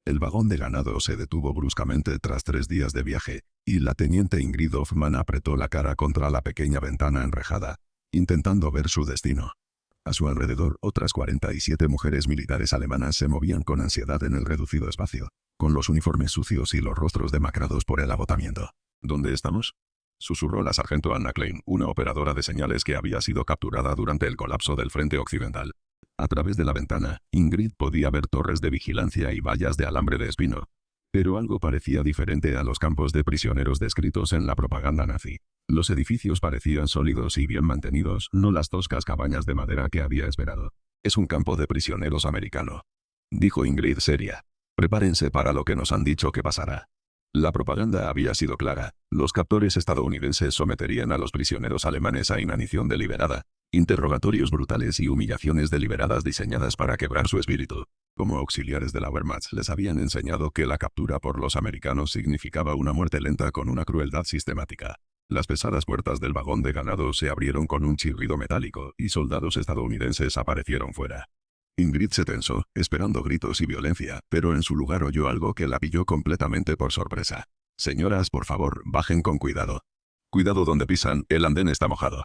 El vagón de ganado se detuvo bruscamente tras 3 días de viaje, y la teniente Ingrid Hoffman apretó la cara contra la pequeña ventana enrejada, intentando ver su destino. A su alrededor, otras 47 mujeres militares alemanas se movían con ansiedad en el reducido espacio, con los uniformes sucios y los rostros demacrados por el agotamiento. ¿Dónde estamos?, susurró la sargento Anna Klein, una operadora de señales que había sido capturada durante el colapso del frente occidental. A través de la ventana, Ingrid podía ver torres de vigilancia y vallas de alambre de espino. Pero algo parecía diferente a los campos de prisioneros descritos en la propaganda nazi. Los edificios parecían sólidos y bien mantenidos, no las toscas cabañas de madera que había esperado. «Es un campo de prisioneros americano», dijo Ingrid seria. «Prepárense para lo que nos han dicho que pasará». La propaganda había sido clara: los captores estadounidenses someterían a los prisioneros alemanes a inanición deliberada, interrogatorios brutales y humillaciones deliberadas diseñadas para quebrar su espíritu. Como auxiliares de la Wehrmacht les habían enseñado que la captura por los americanos significaba una muerte lenta con una crueldad sistemática. Las pesadas puertas del vagón de ganado se abrieron con un chirrido metálico y soldados estadounidenses aparecieron fuera. Ingrid se tensó, esperando gritos y violencia, pero en su lugar oyó algo que la pilló completamente por sorpresa. «Señoras, por favor, bajen con cuidado. Cuidado donde pisan, el andén está mojado».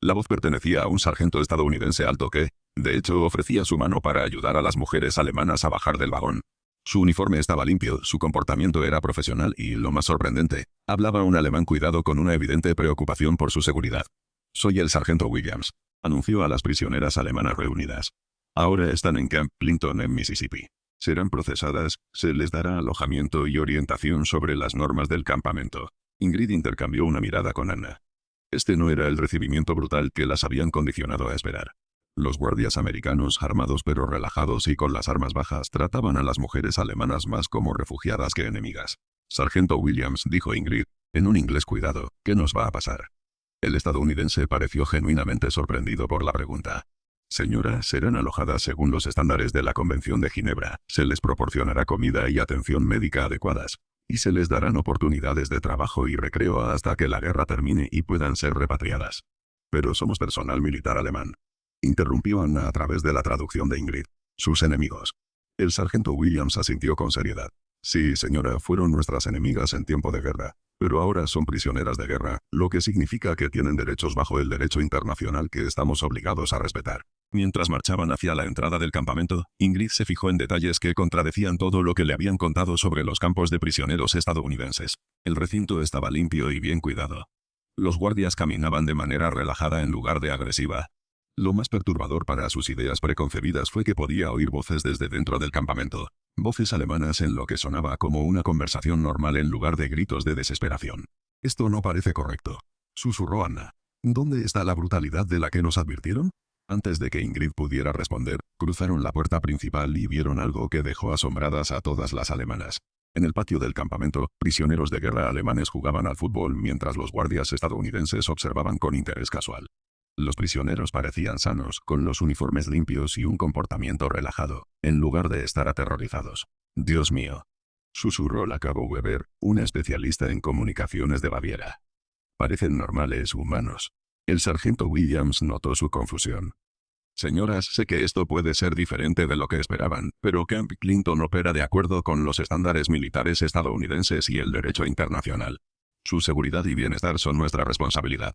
La voz pertenecía a un sargento estadounidense alto que, de hecho, ofrecía su mano para ayudar a las mujeres alemanas a bajar del vagón. Su uniforme estaba limpio, su comportamiento era profesional y, lo más sorprendente, hablaba un alemán cuidado con una evidente preocupación por su seguridad. «Soy el sargento Williams», anunció a las prisioneras alemanas reunidas. «Ahora están en Camp Clinton en Mississippi. Serán procesadas, se les dará alojamiento y orientación sobre las normas del campamento». Ingrid intercambió una mirada con Anna. Este no era el recibimiento brutal que las habían condicionado a esperar. Los guardias americanos, armados pero relajados y con las armas bajas, trataban a las mujeres alemanas más como refugiadas que enemigas. «Sargento Williams», dijo Ingrid, en un inglés cuidado, «¿qué nos va a pasar?». El estadounidense pareció genuinamente sorprendido por la pregunta. «Señora, serán alojadas según los estándares de la Convención de Ginebra, se les proporcionará comida y atención médica adecuadas, y se les darán oportunidades de trabajo y recreo hasta que la guerra termine y puedan ser repatriadas». «Pero somos personal militar alemán», interrumpió Anna a través de la traducción de Ingrid. «Sus enemigos». El sargento Williams asintió con seriedad. «Sí, señora, fueron nuestras enemigas en tiempo de guerra, pero ahora son prisioneras de guerra, lo que significa que tienen derechos bajo el derecho internacional que estamos obligados a respetar». Mientras marchaban hacia la entrada del campamento, Ingrid se fijó en detalles que contradecían todo lo que le habían contado sobre los campos de prisioneros estadounidenses. El recinto estaba limpio y bien cuidado. Los guardias caminaban de manera relajada en lugar de agresiva. Lo más perturbador para sus ideas preconcebidas fue que podía oír voces desde dentro del campamento. Voces alemanas en lo que sonaba como una conversación normal en lugar de gritos de desesperación. «Esto no parece correcto», susurró Anna. «¿Dónde está la brutalidad de la que nos advirtieron?». Antes de que Ingrid pudiera responder, cruzaron la puerta principal y vieron algo que dejó asombradas a todas las alemanas. En el patio del campamento, prisioneros de guerra alemanes jugaban al fútbol mientras los guardias estadounidenses observaban con interés casual. Los prisioneros parecían sanos, con los uniformes limpios y un comportamiento relajado, en lugar de estar aterrorizados. «Dios mío», susurró la cabo Weber, una especialista en comunicaciones de Baviera. «Parecen normales, humanos». El sargento Williams notó su confusión. «Señoras, sé que esto puede ser diferente de lo que esperaban, pero Camp Clinton opera de acuerdo con los estándares militares estadounidenses y el derecho internacional. Su seguridad y bienestar son nuestra responsabilidad».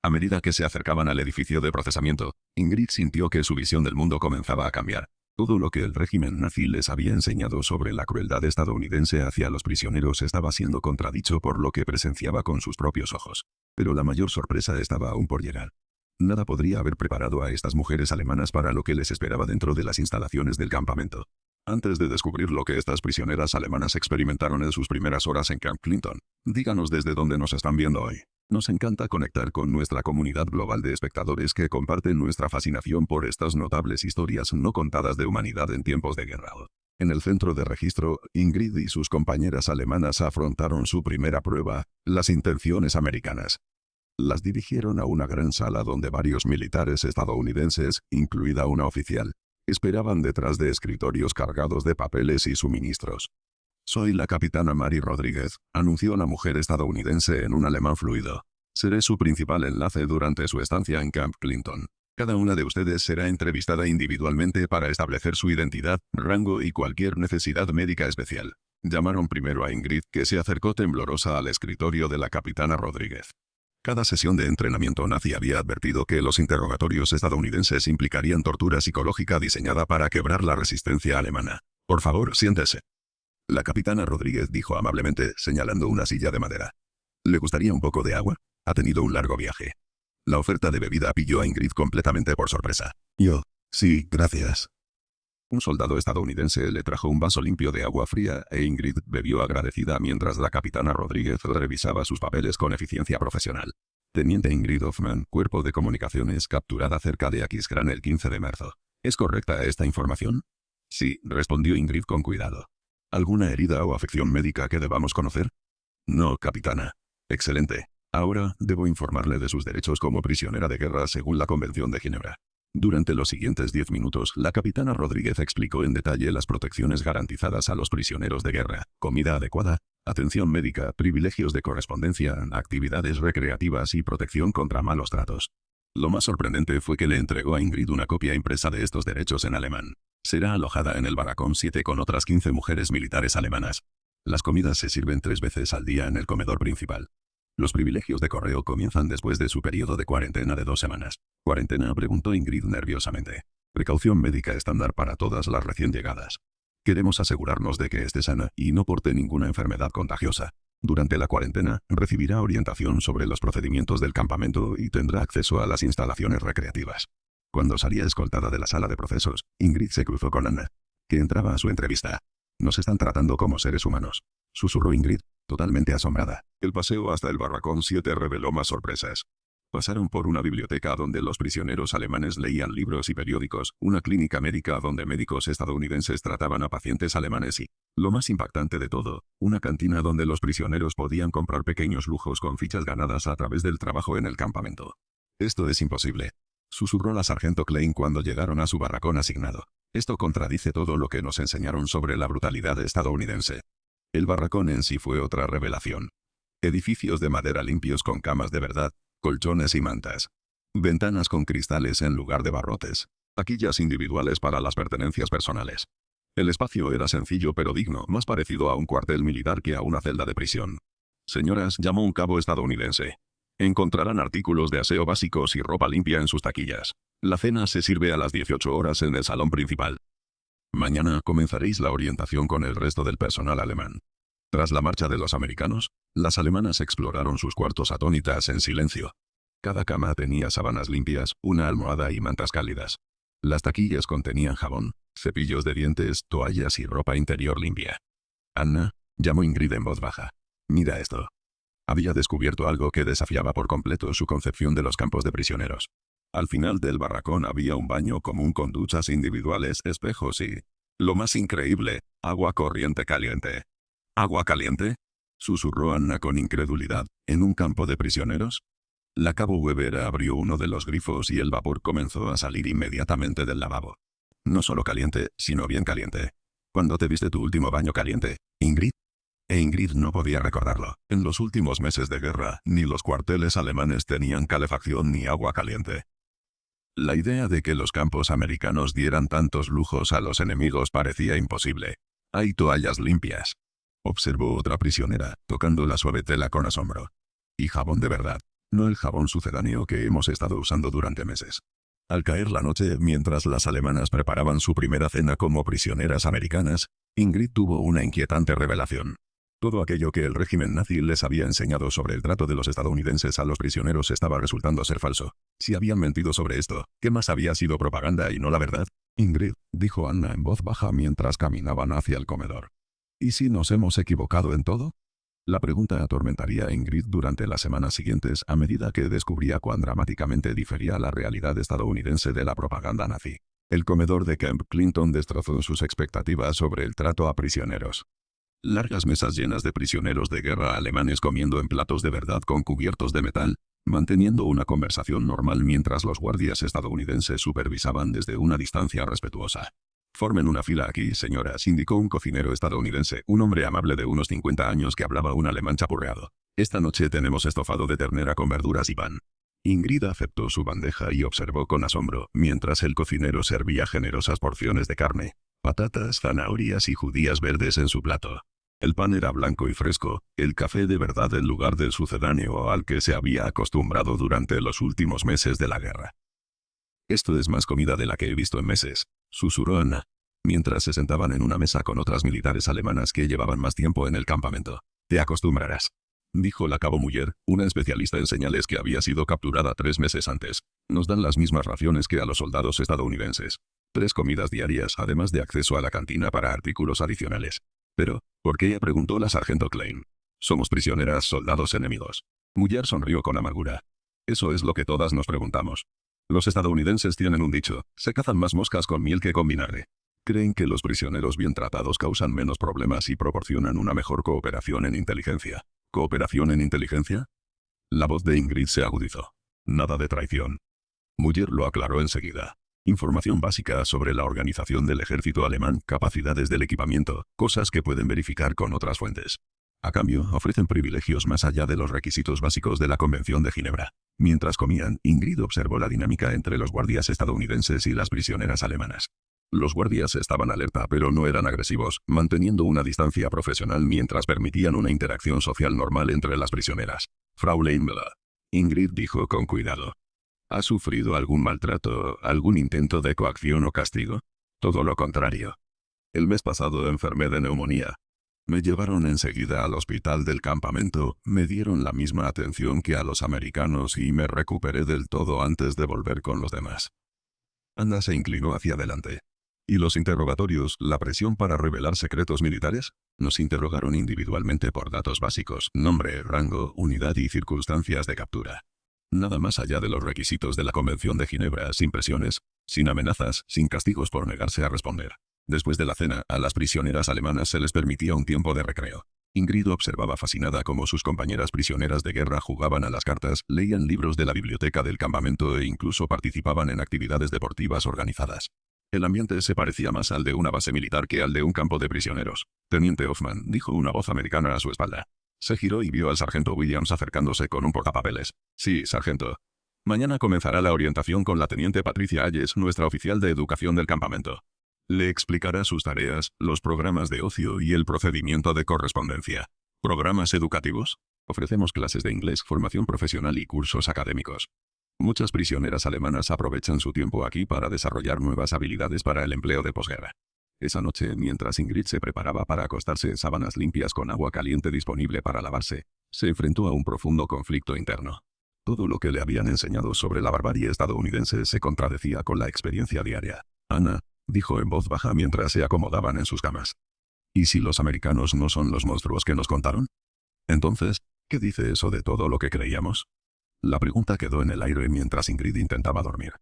A medida que se acercaban al edificio de procesamiento, Ingrid sintió que su visión del mundo comenzaba a cambiar. Todo lo que el régimen nazi les había enseñado sobre la crueldad estadounidense hacia los prisioneros estaba siendo contradicho por lo que presenciaba con sus propios ojos. Pero la mayor sorpresa estaba aún por llegar. Nada podría haber preparado a estas mujeres alemanas para lo que les esperaba dentro de las instalaciones del campamento. Antes de descubrir lo que estas prisioneras alemanas experimentaron en sus primeras horas en Camp Clinton, díganos desde dónde nos están viendo hoy. Nos encanta conectar con nuestra comunidad global de espectadores que comparten nuestra fascinación por estas notables historias no contadas de humanidad en tiempos de guerra. En el centro de registro, Ingrid y sus compañeras alemanas afrontaron su primera prueba, las intenciones americanas. Las dirigieron a una gran sala donde varios militares estadounidenses, incluida una oficial, esperaban detrás de escritorios cargados de papeles y suministros. «Soy la capitana Mary Rodríguez», anunció la mujer estadounidense en un alemán fluido. «Seré su principal enlace durante su estancia en Camp Clinton. Cada una de ustedes será entrevistada individualmente para establecer su identidad, rango y cualquier necesidad médica especial. Llamaron primero a Ingrid, que se acercó temblorosa al escritorio de la capitana Rodríguez. Cada sesión de entrenamiento nazi había advertido que los interrogatorios estadounidenses implicarían tortura psicológica diseñada para quebrar la resistencia alemana. Por favor, siéntese. La capitana Rodríguez dijo amablemente, señalando una silla de madera. ¿Le gustaría un poco de agua? Ha tenido un largo viaje. La oferta de bebida pilló a Ingrid completamente por sorpresa. Sí, gracias. Un soldado estadounidense le trajo un vaso limpio de agua fría e Ingrid bebió agradecida mientras la capitana Rodríguez revisaba sus papeles con eficiencia profesional. Teniente Ingrid Hoffman, Cuerpo de Comunicaciones, capturada cerca de Aquisgrán el 15 de marzo. ¿Es correcta esta información? Sí, respondió Ingrid con cuidado. ¿Alguna herida o afección médica que debamos conocer? No, capitana. Excelente. Ahora, debo informarle de sus derechos como prisionera de guerra según la Convención de Ginebra. Durante los siguientes 10 minutos, la capitana Rodríguez explicó en detalle las protecciones garantizadas a los prisioneros de guerra, comida adecuada, atención médica, privilegios de correspondencia, actividades recreativas y protección contra malos tratos. Lo más sorprendente fue que le entregó a Ingrid una copia impresa de estos derechos en alemán. Será alojada en el Barracón 7 con otras 15 mujeres militares alemanas. Las comidas se sirven 3 veces al día en el comedor principal. Los privilegios de correo comienzan después de su periodo de cuarentena de 2 semanas. ¿Cuarentena?, preguntó Ingrid nerviosamente. Precaución médica estándar para todas las recién llegadas. Queremos asegurarnos de que esté sana y no porte ninguna enfermedad contagiosa. Durante la cuarentena, recibirá orientación sobre los procedimientos del campamento y tendrá acceso a las instalaciones recreativas. Cuando salía escoltada de la sala de procesos, Ingrid se cruzó con Anna, que entraba a su entrevista. Nos están tratando como seres humanos, susurró Ingrid, totalmente asombrada. El paseo hasta el Barracón 7 reveló más sorpresas. Pasaron por una biblioteca donde los prisioneros alemanes leían libros y periódicos, una clínica médica donde médicos estadounidenses trataban a pacientes alemanes y, lo más impactante de todo, una cantina donde los prisioneros podían comprar pequeños lujos con fichas ganadas a través del trabajo en el campamento. Esto es imposible, susurró la sargento Klein cuando llegaron a su barracón asignado. Esto contradice todo lo que nos enseñaron sobre la brutalidad estadounidense. El barracón en sí fue otra revelación. Edificios de madera limpios con camas de verdad, colchones y mantas. Ventanas con cristales en lugar de barrotes. Taquillas individuales para las pertenencias personales. El espacio era sencillo pero digno, más parecido a un cuartel militar que a una celda de prisión. Señoras, llamó un cabo estadounidense. Encontrarán artículos de aseo básicos y ropa limpia en sus taquillas. La cena se sirve a las 18 horas en el salón principal. Mañana comenzaréis la orientación con el resto del personal alemán. Tras la marcha de los americanos, las alemanas exploraron sus cuartos atónitas en silencio. Cada cama tenía sábanas limpias, una almohada y mantas cálidas. Las taquillas contenían jabón, cepillos de dientes, toallas y ropa interior limpia. Anna, llamó Ingrid en voz baja. Mira esto. Había descubierto algo que desafiaba por completo su concepción de los campos de prisioneros. Al final del barracón había un baño común con duchas individuales, espejos y, lo más increíble, agua corriente caliente. ¿Agua caliente?, susurró Anna con incredulidad. ¿En un campo de prisioneros? La cabo Weber abrió uno de los grifos y el vapor comenzó a salir inmediatamente del lavabo. No solo caliente, sino bien caliente. ¿Cuándo te viste tu último baño caliente, Ingrid? Ingrid no podía recordarlo. En los últimos meses de guerra, ni los cuarteles alemanes tenían calefacción ni agua caliente. La idea de que los campos americanos dieran tantos lujos a los enemigos parecía imposible. Hay toallas limpias, observó otra prisionera, tocando la suave tela con asombro. Y jabón de verdad, no el jabón sucedáneo que hemos estado usando durante meses. Al caer la noche, mientras las alemanas preparaban su primera cena como prisioneras americanas, Ingrid tuvo una inquietante revelación. Todo aquello que el régimen nazi les había enseñado sobre el trato de los estadounidenses a los prisioneros estaba resultando ser falso. Si habían mentido sobre esto, ¿qué más había sido propaganda y no la verdad? Ingrid, dijo Anna en voz baja mientras caminaban hacia el comedor. ¿Y si nos hemos equivocado en todo? La pregunta atormentaría a Ingrid durante las semanas siguientes a medida que descubría cuán dramáticamente difería la realidad estadounidense de la propaganda nazi. El comedor de Camp Clinton destrozó sus expectativas sobre el trato a prisioneros. Largas mesas llenas de prisioneros de guerra alemanes comiendo en platos de verdad con cubiertos de metal, manteniendo una conversación normal mientras los guardias estadounidenses supervisaban desde una distancia respetuosa. Formen una fila aquí, señoras, indicó un cocinero estadounidense, un hombre amable de unos 50 años que hablaba un alemán chapurreado. Esta noche tenemos estofado de ternera con verduras y pan. Ingrid aceptó su bandeja y observó con asombro, mientras el cocinero servía generosas porciones de carne, patatas, zanahorias y judías verdes en su plato. El pan era blanco y fresco, el café de verdad en lugar del sucedáneo al que se había acostumbrado durante los últimos meses de la guerra. «Esto es más comida de la que he visto en meses», susurró Anna, mientras se sentaban en una mesa con otras militares alemanas que llevaban más tiempo en el campamento. «Te acostumbrarás», dijo la cabo Muller, una especialista en señales que había sido capturada 3 meses antes. «Nos dan las mismas raciones que a los soldados estadounidenses. 3 comidas diarias, además de acceso a la cantina para artículos adicionales». «Pero, ¿por qué?», preguntó la sargento Klein. «Somos prisioneras, soldados enemigos». Muller sonrió con amargura. «Eso es lo que todas nos preguntamos. Los estadounidenses tienen un dicho: se cazan más moscas con miel que con vinagre. Creen que los prisioneros bien tratados causan menos problemas y proporcionan una mejor cooperación en inteligencia». «¿Cooperación en inteligencia?». La voz de Ingrid se agudizó. «Nada de traición». Muller lo aclaró enseguida. «Información básica sobre la organización del ejército alemán, capacidades del equipamiento, cosas que pueden verificar con otras fuentes. A cambio, ofrecen privilegios más allá de los requisitos básicos de la Convención de Ginebra». Mientras comían, Ingrid observó la dinámica entre los guardias estadounidenses y las prisioneras alemanas. Los guardias estaban alerta pero no eran agresivos, manteniendo una distancia profesional mientras permitían una interacción social normal entre las prisioneras. «Fraulein Müller», Ingrid dijo con cuidado. «¿Ha sufrido algún maltrato, algún intento de coacción o castigo?». «Todo lo contrario. El mes pasado enfermé de neumonía. Me llevaron enseguida al hospital del campamento, me dieron la misma atención que a los americanos y me recuperé del todo antes de volver con los demás». Anna se inclinó hacia adelante. «¿Y los interrogatorios, la presión para revelar secretos militares?». «Nos interrogaron individualmente por datos básicos, nombre, rango, unidad y circunstancias de captura. Nada más allá de los requisitos de la Convención de Ginebra, sin presiones, sin amenazas, sin castigos por negarse a responder». Después de la cena, a las prisioneras alemanas se les permitía un tiempo de recreo. Ingrid observaba fascinada cómo sus compañeras prisioneras de guerra jugaban a las cartas, leían libros de la biblioteca del campamento e incluso participaban en actividades deportivas organizadas. El ambiente se parecía más al de una base militar que al de un campo de prisioneros. «Teniente Hoffman», dijo una voz americana a su espalda. Se giró y vio al sargento Williams acercándose con un portapapeles. «Sí, sargento. Mañana comenzará la orientación con la teniente Patricia Hayes, nuestra oficial de educación del campamento. Le explicará sus tareas, los programas de ocio y el procedimiento de correspondencia». «¿Programas educativos?». «Ofrecemos clases de inglés, formación profesional y cursos académicos. Muchas prisioneras alemanas aprovechan su tiempo aquí para desarrollar nuevas habilidades para el empleo de posguerra». Esa noche, mientras Ingrid se preparaba para acostarse en sábanas limpias con agua caliente disponible para lavarse, se enfrentó a un profundo conflicto interno. Todo lo que le habían enseñado sobre la barbarie estadounidense se contradecía con la experiencia diaria. «Anna», dijo en voz baja mientras se acomodaban en sus camas. «¿Y si los americanos no son los monstruos que nos contaron? Entonces, ¿qué dice eso de todo lo que creíamos?». La pregunta quedó en el aire mientras Ingrid intentaba dormir.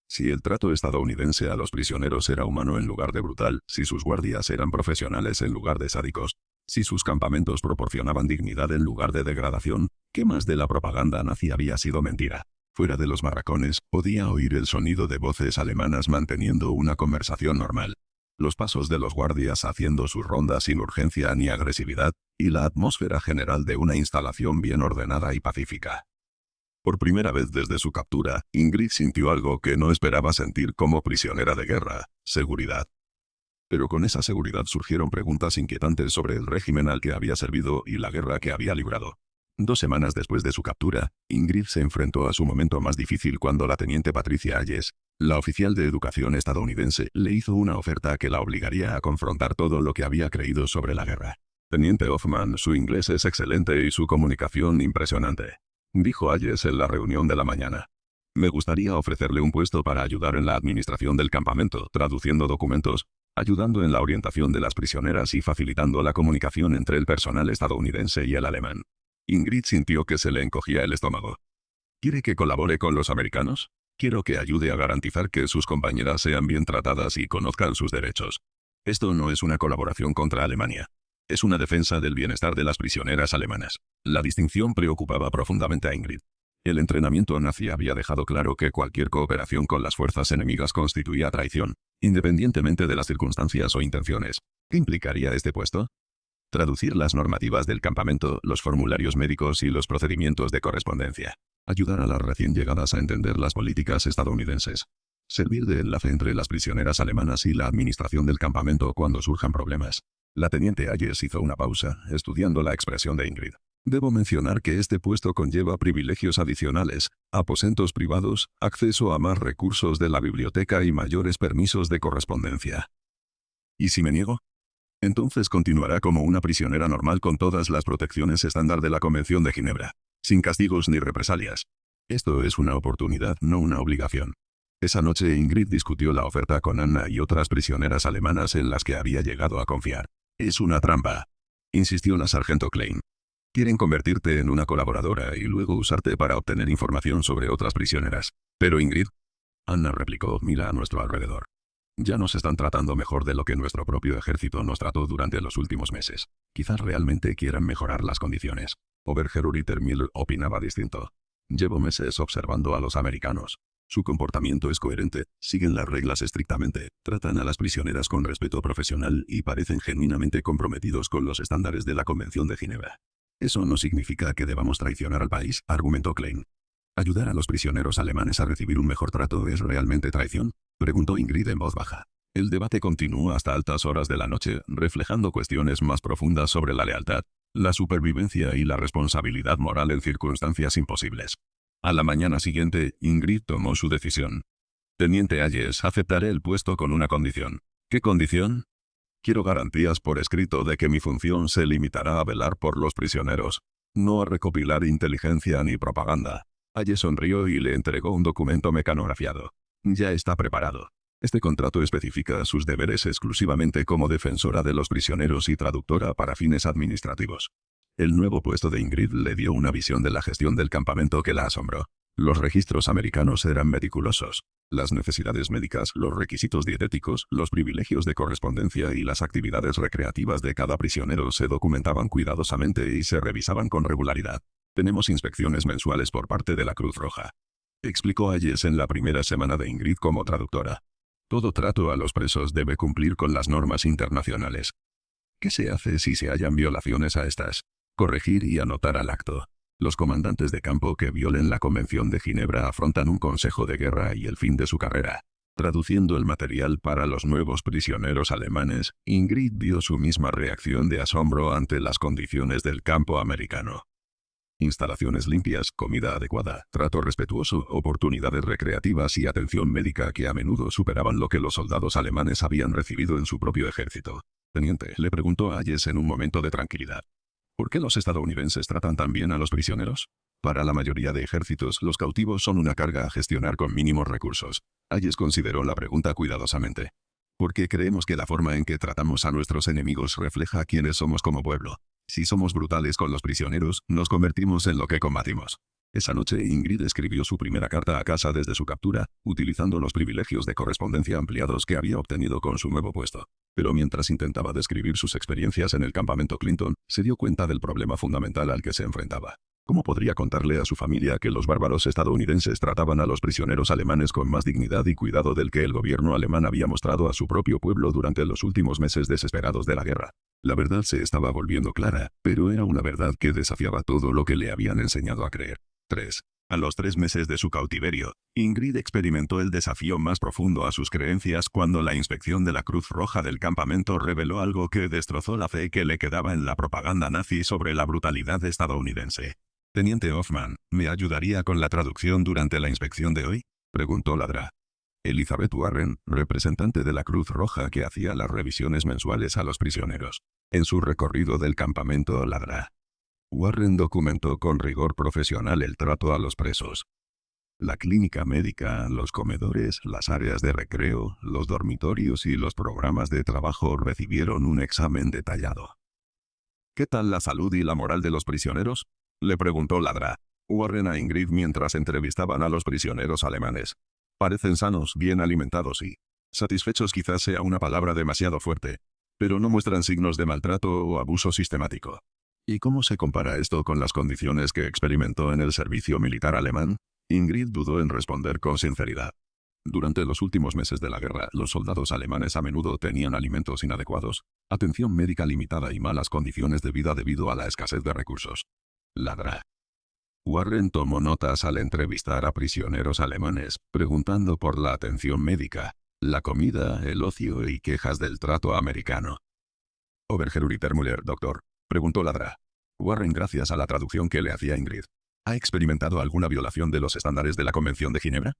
Si el trato estadounidense a los prisioneros era humano en lugar de brutal, si sus guardias eran profesionales en lugar de sádicos, si sus campamentos proporcionaban dignidad en lugar de degradación, ¿qué más de la propaganda nazi había sido mentira? Fuera de los barracones, podía oír el sonido de voces alemanas manteniendo una conversación normal, los pasos de los guardias haciendo sus rondas sin urgencia ni agresividad, y la atmósfera general de una instalación bien ordenada y pacífica. Por primera vez desde su captura, Ingrid sintió algo que no esperaba sentir como prisionera de guerra: seguridad. Pero con esa seguridad surgieron preguntas inquietantes sobre el régimen al que había servido y la guerra que había librado. 2 semanas después de su captura, Ingrid se enfrentó a su momento más difícil cuando la teniente Patricia Hayes, la oficial de educación estadounidense, le hizo una oferta que la obligaría a confrontar todo lo que había creído sobre la guerra. «Teniente Hoffman, su inglés es excelente y su comunicación impresionante», dijo Hayes en la reunión de la mañana. «Me gustaría ofrecerle un puesto para ayudar en la administración del campamento, traduciendo documentos, ayudando en la orientación de las prisioneras y facilitando la comunicación entre el personal estadounidense y el alemán». Ingrid sintió que se le encogía el estómago. «¿Quiere que colabore con los americanos? Quiero que ayude a garantizar que sus compañeras sean bien tratadas y conozcan sus derechos. Esto no es una colaboración contra Alemania. Es una defensa del bienestar de las prisioneras alemanas». La distinción preocupaba profundamente a Ingrid. El entrenamiento nazi había dejado claro que cualquier cooperación con las fuerzas enemigas constituía traición, independientemente de las circunstancias o intenciones. ¿Qué implicaría este puesto? Traducir las normativas del campamento, los formularios médicos y los procedimientos de correspondencia. Ayudar a las recién llegadas a entender las políticas estadounidenses. Servir de enlace entre las prisioneras alemanas y la administración del campamento cuando surjan problemas. La teniente Ayes hizo una pausa, estudiando la expresión de Ingrid. Debo mencionar que este puesto conlleva privilegios adicionales, aposentos privados, acceso a más recursos de la biblioteca y mayores permisos de correspondencia. ¿Y si me niego? Entonces continuará como una prisionera normal con todas las protecciones estándar de la Convención de Ginebra, sin castigos ni represalias. Esto es una oportunidad, no una obligación. Esa noche Ingrid discutió la oferta con Anna y otras prisioneras alemanas en las que había llegado a confiar. Es una trampa, insistió la sargento Klein. Quieren convertirte en una colaboradora y luego usarte para obtener información sobre otras prisioneras. Pero Ingrid, Anna replicó, mira a nuestro alrededor. Ya nos están tratando mejor de lo que nuestro propio ejército nos trató durante los últimos meses. Quizás realmente quieran mejorar las condiciones. Obergeruriter Miller opinaba distinto. Llevo meses observando a los americanos. Su comportamiento es coherente, siguen las reglas estrictamente, tratan a las prisioneras con respeto profesional y parecen genuinamente comprometidos con los estándares de la Convención de Ginebra. Eso no significa que debamos traicionar al país, argumentó Klein. ¿Ayudar a los prisioneros alemanes a recibir un mejor trato es realmente traición?, preguntó Ingrid en voz baja. El debate continuó hasta altas horas de la noche, reflejando cuestiones más profundas sobre la lealtad, la supervivencia y la responsabilidad moral en circunstancias imposibles. A la mañana siguiente, Ingrid tomó su decisión. Teniente Ayes, aceptaré el puesto con una condición. ¿Qué condición? Quiero garantías por escrito de que mi función se limitará a velar por los prisioneros, no a recopilar inteligencia ni propaganda. Ayes sonrió y le entregó un documento mecanografiado. Ya está preparado. Este contrato especifica sus deberes exclusivamente como defensora de los prisioneros y traductora para fines administrativos. El nuevo puesto de Ingrid le dio una visión de la gestión del campamento que la asombró. Los registros americanos eran meticulosos. Las necesidades médicas, los requisitos dietéticos, los privilegios de correspondencia y las actividades recreativas de cada prisionero se documentaban cuidadosamente y se revisaban con regularidad. Tenemos inspecciones mensuales por parte de la Cruz Roja, explicó Ayes en la primera semana de Ingrid como traductora. Todo trato a los presos debe cumplir con las normas internacionales. ¿Qué se hace si se hallan violaciones a estas? Corregir y anotar al acto. Los comandantes de campo que violen la Convención de Ginebra afrontan un consejo de guerra y el fin de su carrera. Traduciendo el material para los nuevos prisioneros alemanes, Ingrid dio su misma reacción de asombro ante las condiciones del campo americano. Instalaciones limpias, comida adecuada, trato respetuoso, oportunidades recreativas y atención médica que a menudo superaban lo que los soldados alemanes habían recibido en su propio ejército. Teniente, le preguntó Ayes en un momento de tranquilidad. ¿Por qué los estadounidenses tratan tan bien a los prisioneros? Para la mayoría de ejércitos, los cautivos son una carga a gestionar con mínimos recursos. Ayes consideró la pregunta cuidadosamente. Porque creemos que la forma en que tratamos a nuestros enemigos refleja quiénes somos como pueblo. Si somos brutales con los prisioneros, nos convertimos en lo que combatimos. Esa noche Ingrid escribió su primera carta a casa desde su captura, utilizando los privilegios de correspondencia ampliados que había obtenido con su nuevo puesto. Pero mientras intentaba describir sus experiencias en el campamento Clinton, se dio cuenta del problema fundamental al que se enfrentaba. ¿Cómo podría contarle a su familia que los bárbaros estadounidenses trataban a los prisioneros alemanes con más dignidad y cuidado del que el gobierno alemán había mostrado a su propio pueblo durante los últimos meses desesperados de la guerra? La verdad se estaba volviendo clara, pero era una verdad que desafiaba todo lo que le habían enseñado a creer. 3. A los 3 meses de su cautiverio, Ingrid experimentó el desafío más profundo a sus creencias cuando la inspección de la Cruz Roja del campamento reveló algo que destrozó la fe que le quedaba en la propaganda nazi sobre la brutalidad estadounidense. Teniente Hoffman, ¿me ayudaría con la traducción durante la inspección de hoy?, preguntó Ladra. Elizabeth Warren, representante de la Cruz Roja que hacía las revisiones mensuales a los prisioneros. En su recorrido del campamento Ladra, Warren documentó con rigor profesional el trato a los presos. La clínica médica, los comedores, las áreas de recreo, los dormitorios y los programas de trabajo recibieron un examen detallado. ¿Qué tal la salud y la moral de los prisioneros?, le preguntó Ladra Warren a Ingrid mientras entrevistaban a los prisioneros alemanes. Parecen sanos, bien alimentados y satisfechos, quizás sea una palabra demasiado fuerte, pero no muestran signos de maltrato o abuso sistemático. ¿Y cómo se compara esto con las condiciones que experimentó en el servicio militar alemán? Ingrid dudó en responder con sinceridad. Durante los últimos meses de la guerra, los soldados alemanes a menudo tenían alimentos inadecuados, atención médica limitada y malas condiciones de vida debido a la escasez de recursos. Ladra Warren tomó notas al entrevistar a prisioneros alemanes, preguntando por la atención médica, la comida, el ocio y quejas del trato americano. Obergeruriter Müller, doctor, preguntó Ladra. Warren, gracias a la traducción que le hacía Ingrid. ¿Ha experimentado alguna violación de los estándares de la Convención de Ginebra?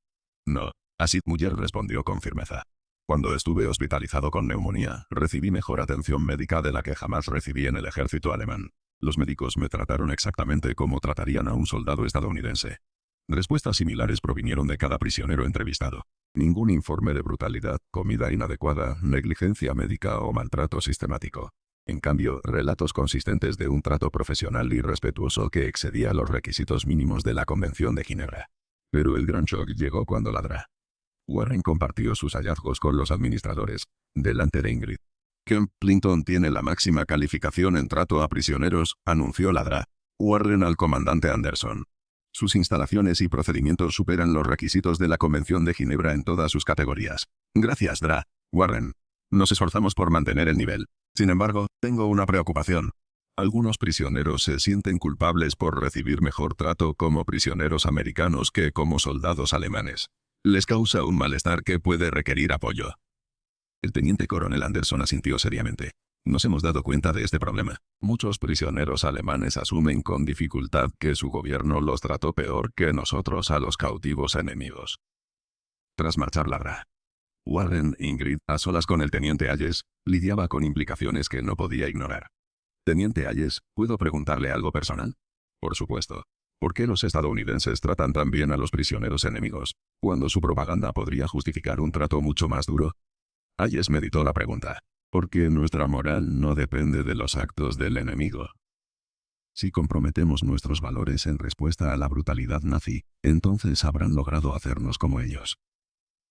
No. Así Müller respondió con firmeza. Cuando estuve hospitalizado con neumonía, recibí mejor atención médica de la que jamás recibí en el ejército alemán. Los médicos me trataron exactamente como tratarían a un soldado estadounidense. Respuestas similares provinieron de cada prisionero entrevistado. Ningún informe de brutalidad, comida inadecuada, negligencia médica o maltrato sistemático. En cambio, relatos consistentes de un trato profesional y respetuoso que excedía los requisitos mínimos de la Convención de Ginebra. Pero el gran shock llegó cuando Ladra. Warren compartió sus hallazgos con los administradores, delante de Ingrid. Camp Clinton tiene la máxima calificación en trato a prisioneros, anunció Ladra. Warren al comandante Anderson. Sus instalaciones y procedimientos superan los requisitos de la Convención de Ginebra en todas sus categorías. Gracias, Dra. Warren. Nos esforzamos por mantener el nivel. Sin embargo, tengo una preocupación. Algunos prisioneros se sienten culpables por recibir mejor trato como prisioneros americanos que como soldados alemanes. Les causa un malestar que puede requerir apoyo. El teniente coronel Anderson asintió seriamente. Nos hemos dado cuenta de este problema. Muchos prisioneros alemanes asumen con dificultad que su gobierno los trató peor que nosotros a los cautivos enemigos. Tras marchar Ladra. Warren, Ingrid, a solas con el teniente Hayes, lidiaba con implicaciones que no podía ignorar. Teniente Hayes, ¿puedo preguntarle algo personal? Por supuesto. ¿Por qué los estadounidenses tratan tan bien a los prisioneros enemigos, cuando su propaganda podría justificar un trato mucho más duro? Hayes meditó la pregunta. Porque nuestra moral no depende de los actos del enemigo. Si comprometemos nuestros valores en respuesta a la brutalidad nazi, entonces habrán logrado hacernos como ellos.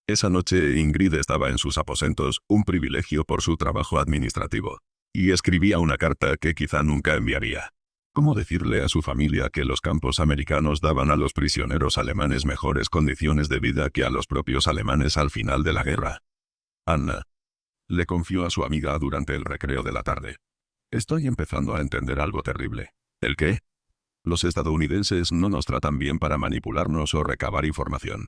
Esa noche Ingrid estaba en sus aposentos, un privilegio por su trabajo administrativo, y escribía una carta que quizá nunca enviaría. ¿Cómo decirle a su familia que los campos americanos daban a los prisioneros alemanes mejores condiciones de vida que a los propios alemanes al final de la guerra? Anna. Le confió a su amiga durante el recreo de la tarde. Estoy empezando a entender algo terrible. ¿El qué? Los estadounidenses no nos tratan bien para manipularnos o recabar información.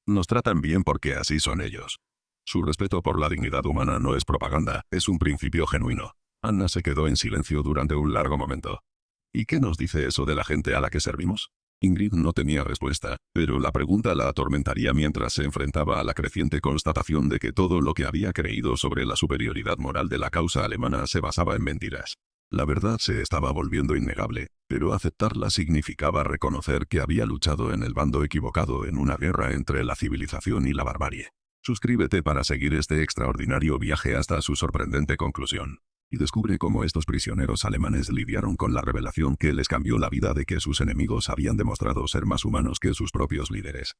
Nos tratan bien porque así son ellos. Su respeto por la dignidad humana no es propaganda, es un principio genuino. Anna se quedó en silencio durante un largo momento. ¿Y qué nos dice eso de la gente a la que servimos? Ingrid no tenía respuesta, pero la pregunta la atormentaría mientras se enfrentaba a la creciente constatación de que todo lo que había creído sobre la superioridad moral de la causa alemana se basaba en mentiras. La verdad se estaba volviendo innegable, pero aceptarla significaba reconocer que había luchado en el bando equivocado en una guerra entre la civilización y la barbarie. Suscríbete para seguir este extraordinario viaje hasta su sorprendente conclusión. Y descubre cómo estos prisioneros alemanes lidiaron con la revelación que les cambió la vida de que sus enemigos habían demostrado ser más humanos que sus propios líderes.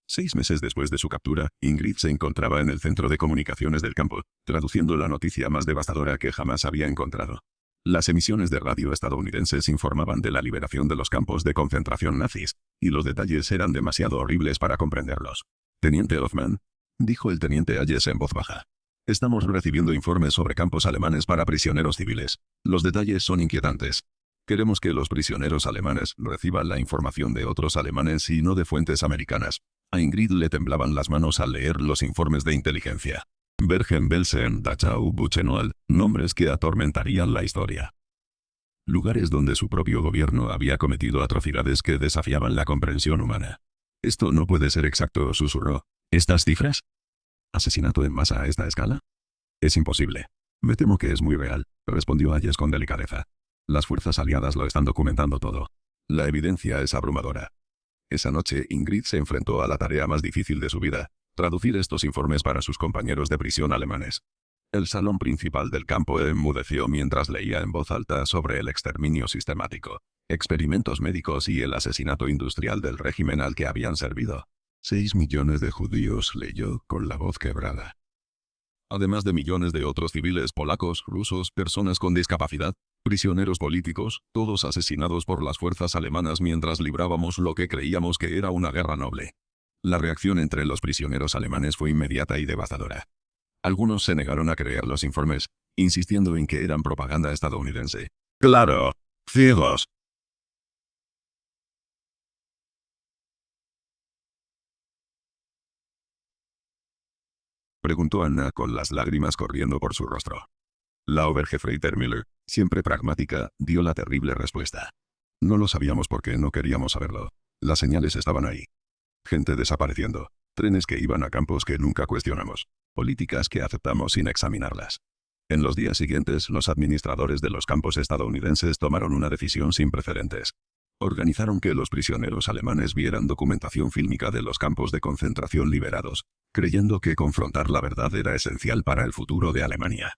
6 meses después de su captura, Ingrid se encontraba en el centro de comunicaciones del campo, traduciendo la noticia más devastadora que jamás había encontrado. Las emisiones de radio estadounidenses informaban de la liberación de los campos de concentración nazis, y los detalles eran demasiado horribles para comprenderlos. «Teniente Hoffman», dijo el teniente Hayes en voz baja. «Estamos recibiendo informes sobre campos alemanes para prisioneros civiles. Los detalles son inquietantes. Queremos que los prisioneros alemanes reciban la información de otros alemanes y no de fuentes americanas». A Ingrid le temblaban las manos al leer los informes de inteligencia. Bergen-Belsen, Dachau, Buchenwald, nombres que atormentarían la historia. Lugares donde su propio gobierno había cometido atrocidades que desafiaban la comprensión humana. «Esto no puede ser exacto», susurró. «¿Estas cifras? ¿Asesinato en masa a esta escala? Es imposible». «Me temo que es muy real», respondió Hayes con delicadeza. «Las fuerzas aliadas lo están documentando todo. La evidencia es abrumadora». Esa noche Ingrid se enfrentó a la tarea más difícil de su vida, traducir estos informes para sus compañeros de prisión alemanes. El salón principal del campo enmudeció mientras leía en voz alta sobre el exterminio sistemático, experimentos médicos y el asesinato industrial del régimen al que habían servido. 6 millones de judíos, leyó con la voz quebrada. Además de millones de otros civiles polacos, rusos, personas con discapacidad, prisioneros políticos, todos asesinados por las fuerzas alemanas mientras librábamos lo que creíamos que era una guerra noble. La reacción entre los prisioneros alemanes fue inmediata y devastadora. Algunos se negaron a creer los informes, insistiendo en que eran propaganda estadounidense. «Claro, ciegos», Preguntó Anna con las lágrimas corriendo por su rostro. La Obergefreiter Müller, siempre pragmática, dio la terrible respuesta. No lo sabíamos porque no queríamos saberlo. Las señales estaban ahí. Gente desapareciendo. Trenes que iban a campos que nunca cuestionamos. Políticas que aceptamos sin examinarlas. En los días siguientes, los administradores de los campos estadounidenses tomaron una decisión sin precedentes. Organizaron que los prisioneros alemanes vieran documentación fílmica de los campos de concentración liberados, creyendo que confrontar la verdad era esencial para el futuro de Alemania.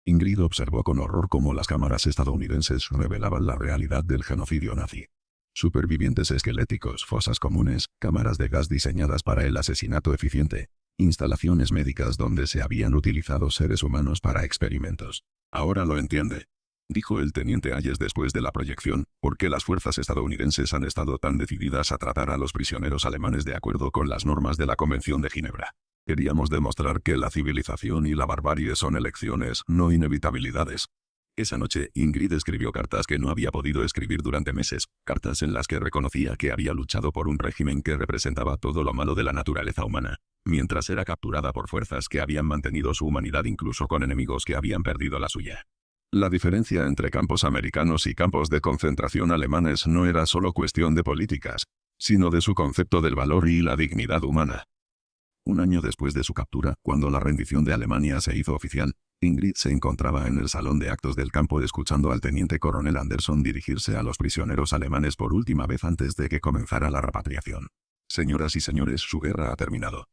Ingrid observó con horror cómo las cámaras estadounidenses revelaban la realidad del genocidio nazi. Supervivientes esqueléticos, fosas comunes, cámaras de gas diseñadas para el asesinato eficiente, instalaciones médicas donde se habían utilizado seres humanos para experimentos. Ahora lo entiende, dijo el teniente Hayes después de la proyección, porque las fuerzas estadounidenses han estado tan decididas a tratar a los prisioneros alemanes de acuerdo con las normas de la Convención de Ginebra. Queríamos demostrar que la civilización y la barbarie son elecciones, no inevitabilidades. Esa noche, Ingrid escribió cartas que no había podido escribir durante meses, cartas en las que reconocía que había luchado por un régimen que representaba todo lo malo de la naturaleza humana, mientras era capturada por fuerzas que habían mantenido su humanidad incluso con enemigos que habían perdido la suya. La diferencia entre campos americanos y campos de concentración alemanes no era solo cuestión de políticas, sino de su concepto del valor y la dignidad humana. Un año después de su captura, cuando la rendición de Alemania se hizo oficial, Ingrid se encontraba en el salón de actos del campo escuchando al teniente coronel Anderson dirigirse a los prisioneros alemanes por última vez antes de que comenzara la repatriación. Señoras y señores, su guerra ha terminado.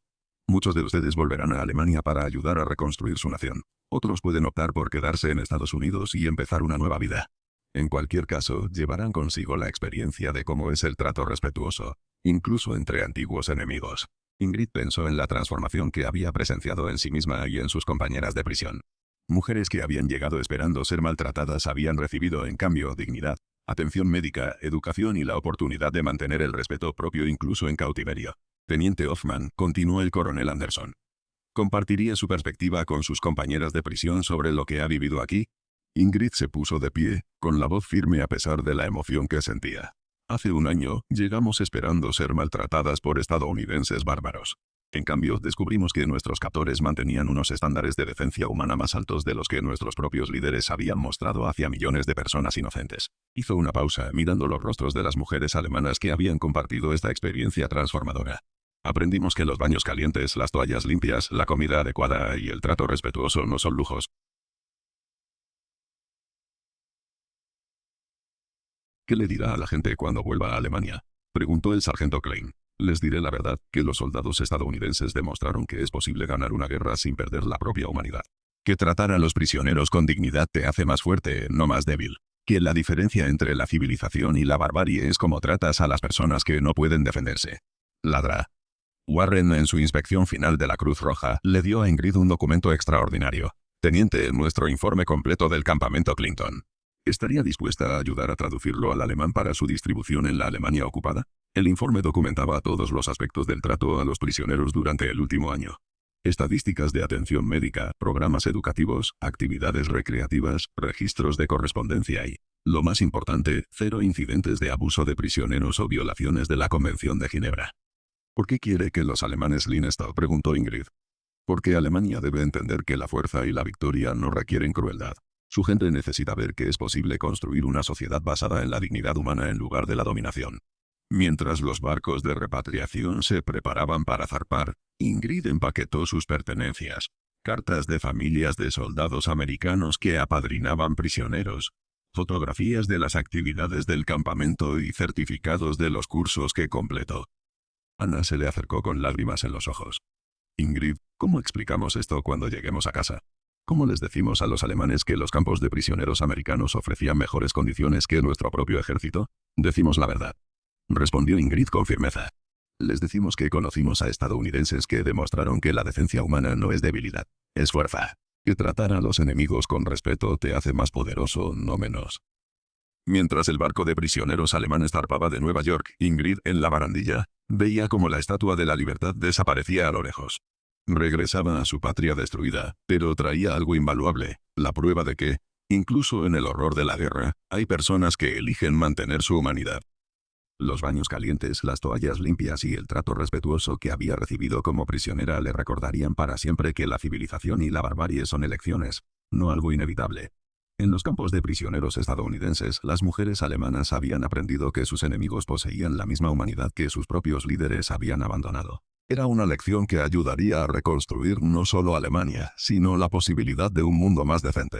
Muchos de ustedes volverán a Alemania para ayudar a reconstruir su nación. Otros pueden optar por quedarse en Estados Unidos y empezar una nueva vida. En cualquier caso, llevarán consigo la experiencia de cómo es el trato respetuoso, incluso entre antiguos enemigos. Ingrid pensó en la transformación que había presenciado en sí misma y en sus compañeras de prisión. Mujeres que habían llegado esperando ser maltratadas habían recibido en cambio dignidad, atención médica, educación y la oportunidad de mantener el respeto propio incluso en cautiverio. Teniente Hoffman, continuó el coronel Anderson. ¿Compartiría su perspectiva con sus compañeras de prisión sobre lo que ha vivido aquí? Ingrid se puso de pie, con la voz firme a pesar de la emoción que sentía. Hace un año, llegamos esperando ser maltratadas por estadounidenses bárbaros. En cambio, descubrimos que nuestros captores mantenían unos estándares de decencia humana más altos de los que nuestros propios líderes habían mostrado hacia millones de personas inocentes. Hizo una pausa, mirando los rostros de las mujeres alemanas que habían compartido esta experiencia transformadora. Aprendimos que los baños calientes, las toallas limpias, la comida adecuada y el trato respetuoso no son lujos. ¿Qué le dirá a la gente cuando vuelva a Alemania?, preguntó el sargento Klein. Les diré la verdad, que los soldados estadounidenses demostraron que es posible ganar una guerra sin perder la propia humanidad. Que tratar a los prisioneros con dignidad te hace más fuerte, no más débil. Que la diferencia entre la civilización y la barbarie es cómo tratas a las personas que no pueden defenderse. Ladra. Warren, en su inspección final de la Cruz Roja, le dio a Ingrid un documento extraordinario. Teniente, nuestro informe completo del campamento Clinton. ¿Estaría dispuesta a ayudar a traducirlo al alemán para su distribución en la Alemania ocupada? El informe documentaba todos los aspectos del trato a los prisioneros durante el último año. Estadísticas de atención médica, programas educativos, actividades recreativas, registros de correspondencia y, lo más importante, 0 incidentes de abuso de prisioneros o violaciones de la Convención de Ginebra. ¿Por qué quiere que los alemanes Linestad?, preguntó Ingrid. Porque Alemania debe entender que la fuerza y la victoria no requieren crueldad. Su gente necesita ver que es posible construir una sociedad basada en la dignidad humana en lugar de la dominación. Mientras los barcos de repatriación se preparaban para zarpar, Ingrid empaquetó sus pertenencias. Cartas de familias de soldados americanos que apadrinaban prisioneros. Fotografías de las actividades del campamento y certificados de los cursos que completó. Anna se le acercó con lágrimas en los ojos. Ingrid, ¿cómo explicamos esto cuando lleguemos a casa? ¿Cómo les decimos a los alemanes que los campos de prisioneros americanos ofrecían mejores condiciones que nuestro propio ejército? Decimos la verdad. Respondió Ingrid con firmeza. Les decimos que conocimos a estadounidenses que demostraron que la decencia humana no es debilidad, es fuerza. Que tratar a los enemigos con respeto te hace más poderoso, no menos. Mientras el barco de prisioneros alemanes zarpaba de Nueva York, Ingrid, en la barandilla, veía como la Estatua de la Libertad desaparecía a lo lejos. Regresaba a su patria destruida, pero traía algo invaluable, la prueba de que, incluso en el horror de la guerra, hay personas que eligen mantener su humanidad. Los baños calientes, las toallas limpias y el trato respetuoso que había recibido como prisionera le recordarían para siempre que la civilización y la barbarie son elecciones, no algo inevitable. En los campos de prisioneros estadounidenses, las mujeres alemanas habían aprendido que sus enemigos poseían la misma humanidad que sus propios líderes habían abandonado. Era una lección que ayudaría a reconstruir no solo Alemania, sino la posibilidad de un mundo más decente.